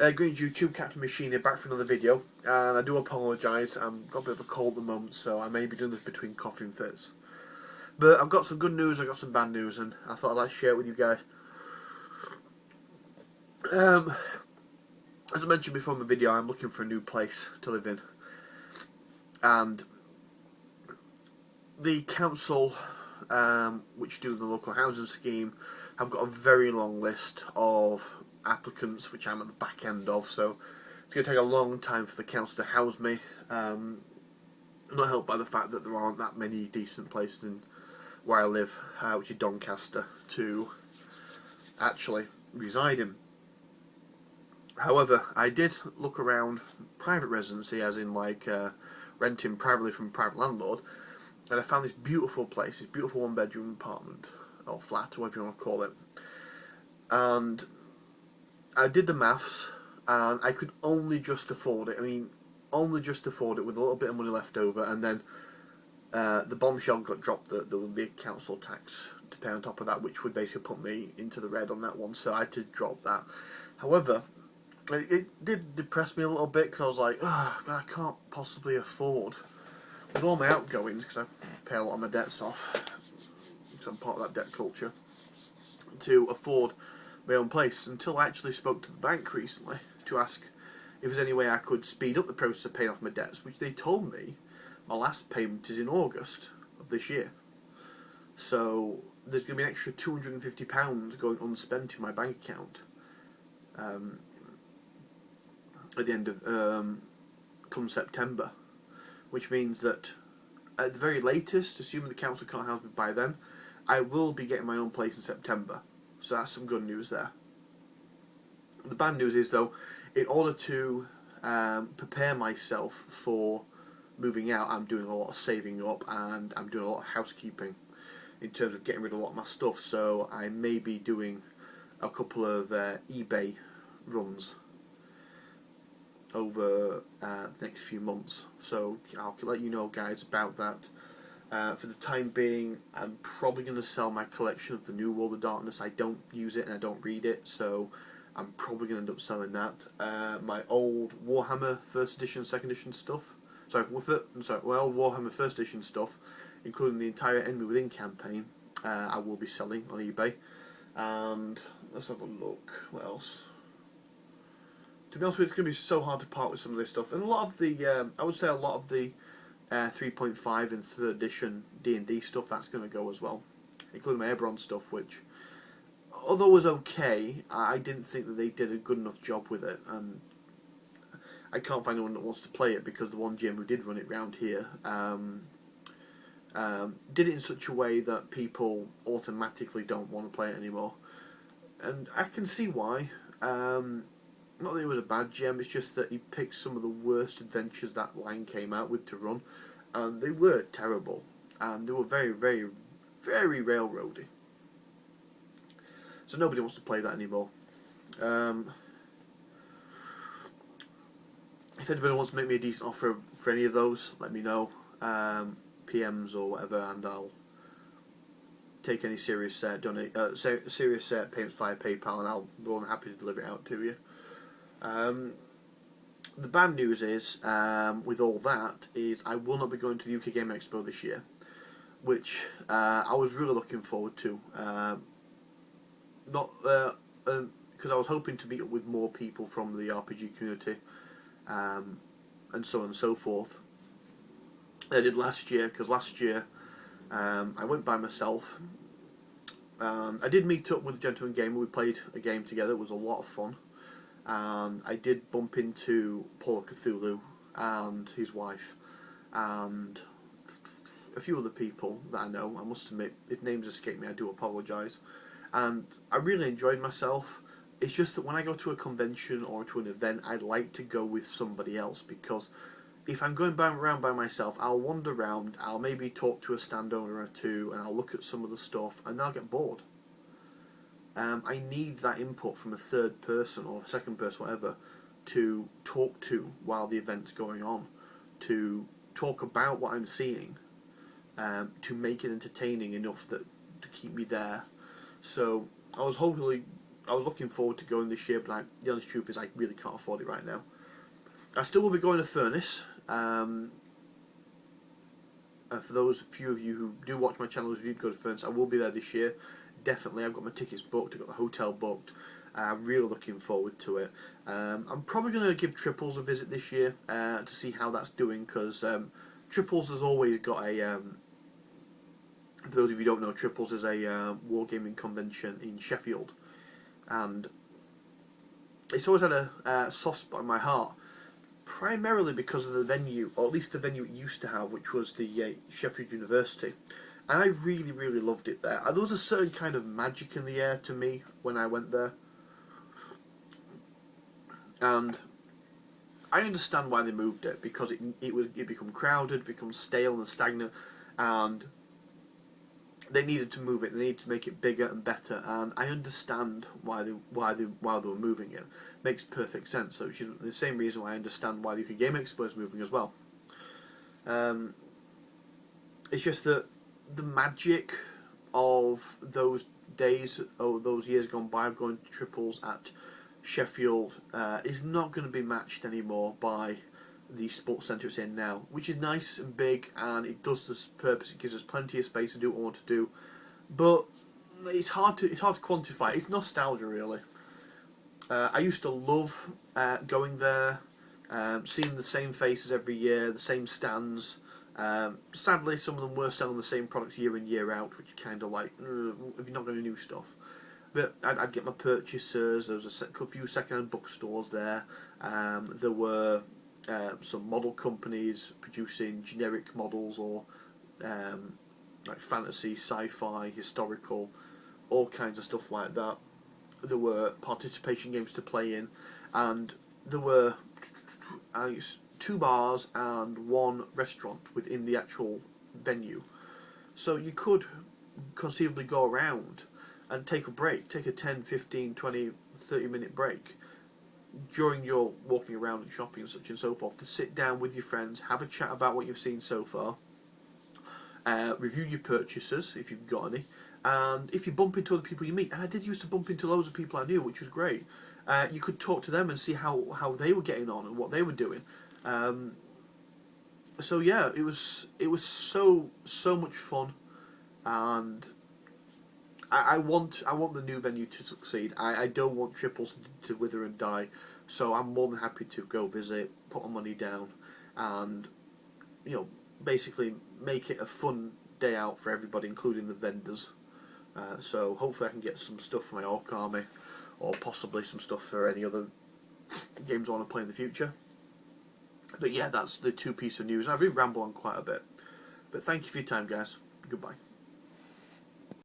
Greetings YouTube, Captain Machine here, back for another video, and I do apologise, I've got a bit of a cold at the moment, so I may be doing this between coffee and fits. But I've got some good news, I've got some bad news, and I thought I'd like to share it with you guys. As I mentioned before in the video, I'm looking for a new place to live in, and the council, which do the local housing scheme, have got a very long list of applicants, which I'm at the back end of, so it's going to take a long time for the council to house me. Not helped by the fact that there aren't that many decent places in where I live, which is Doncaster, to actually reside in. However, I did look around private residency, as in like renting privately from a private landlord, and I found this beautiful place, this beautiful one-bedroom apartment, or flat, or whatever you want to call it. And I did the maths, and I could only just afford it. I mean, only just afford it with a little bit of money left over, and then the bombshell got dropped that there would be a council tax to pay on top of that, which would basically put me into the red on that one, so I had to drop that. However, it did depress me a little bit, because I was like, oh, God, I can't possibly afford, with all my outgoings, because I pay a lot of my debts off, because I'm part of that debt culture, to afford my own place, until I actually spoke to the bank recently to ask if there's any way I could speed up the process of paying off my debts, which they told me my last payment is in August of this year. So there's going to be an extra £250 going unspent in my bank account at the end of come September, which means that at the very latest, assuming the council can't house me by then, I will be getting my own place in September. So that's some good news there. The bad news is, though, in order to prepare myself for moving out, I'm doing a lot of saving up, and I'm doing a lot of housekeeping in terms of getting rid of a lot of my stuff. So I may be doing a couple of eBay runs over the next few months. So I'll let you know, guys, about that. For the time being, I'm probably going to sell my collection of the New World of Darkness. I don't use it and I don't read it, so I'm probably going to end up selling that. My old Warhammer 1st edition, 2nd edition stuff, Warhammer 1st edition stuff, including the entire Enemy Within campaign, I will be selling on eBay. And let's have a look, what else? To be honest with you, it's going to be so hard to part with some of this stuff. And a lot of the, I would say a lot of the 3.5 and 3rd edition D&D stuff, that's going to go as well, including my Eberron stuff, which, although it was okay, I didn't think that they did a good enough job with it, and I can't find anyone that wants to play it, because the one GM who did run it round here did it in such a way that people automatically don't want to play it anymore, and I can see why. Not that it was a bad GM, it's just that he picked some of the worst adventures that line came out with to run, and they were terrible, and they were very, very, very railroady. So nobody wants to play that anymore. If anybody wants to make me a decent offer for any of those, let me know. PMs or whatever, and I'll take any serious payments via PayPal, and I'll be more than happy to deliver it out to you. The bad news is, with all that, is I will not be going to the UK Game Expo this year, which I was really looking forward to. Because I was hoping to meet up with more people from the RPG community, and so on and so forth. I did last year, because last year I went by myself. I did meet up with a gentleman gamer. We played a game together. It was a lot of fun. I did bump into Paul Cthulhu and his wife, and a few other people that I know. I must admit, if names escape me, I do apologise. And I really enjoyed myself. It's just that when I go to a convention or to an event, I like to go with somebody else, because if I'm going around by myself, I'll wander around, I'll maybe talk to a stand owner or two, and I'll look at some of the stuff, and then I'll get bored. I need that input from a third person or a second person, whatever, to talk to while the event's going on, to talk about what I'm seeing, to make it entertaining enough to keep me there. So I was I was looking forward to going this year, but the honest truth is I really can't afford it right now. I still will be going to Furnace. For those few of you who do watch my channel who go to Furnace, I will be there this year. Definitely, I've got my tickets booked, I've got the hotel booked. I'm really looking forward to it. I'm probably going to give Triples a visit this year to see how that's doing, because Triples has always got a... for those of you who don't know, Triples is a wargaming convention in Sheffield. And it's always had a soft spot in my heart, primarily because of the venue, or at least the venue it used to have, which was the Sheffield University. And I really, really loved it there. There was a certain kind of magic in the air to me when I went there. And I understand why they moved it, because it become crowded, become stale and stagnant, and they needed to move it. They needed to make it bigger and better, and I understand why they were moving it. Makes perfect sense. So, which is the same reason why I understand why the UK Game Expo is moving as well. It's just that the magic of those days, or those years gone by, of going to Triples at Sheffield is not going to be matched anymore by the sports centre it's in now, which is nice and big, and it does this purpose. It gives us plenty of space to do what we want to do, but it's hard to quantify. It's nostalgia, really. I used to love going there, seeing the same faces every year, the same stands. Sadly, some of them were selling the same products year in, year out, which kind of like, if you're not going to new stuff. But I'd get my purchases. There was a few second-hand bookstores there. There were some model companies producing generic models, or like fantasy, sci-fi, historical, all kinds of stuff like that. There were participation games to play in, and there were 2 bars and 1 restaurant within the actual venue. So you could conceivably go around and take a break, take a 10, 15, 20, 30-minute break during your walking around and shopping and such and so forth, to sit down with your friends, have a chat about what you've seen so far, review your purchases if you've got any, and if you bump into other people you meet, and I did used to bump into loads of people I knew, which was great, you could talk to them and see how they were getting on and what they were doing. So yeah, it was so much fun, and I want the new venue to succeed. I don't want Triples to wither and die, so I'm more than happy to go visit, put my money down, and basically make it a fun day out for everybody, including the vendors. So hopefully I can get some stuff for my Orc Army, or possibly some stuff for any other games I want to play in the future. But yeah, that's the 2 pieces of news. I've been rambling on quite a bit. But thank you for your time, guys. Goodbye.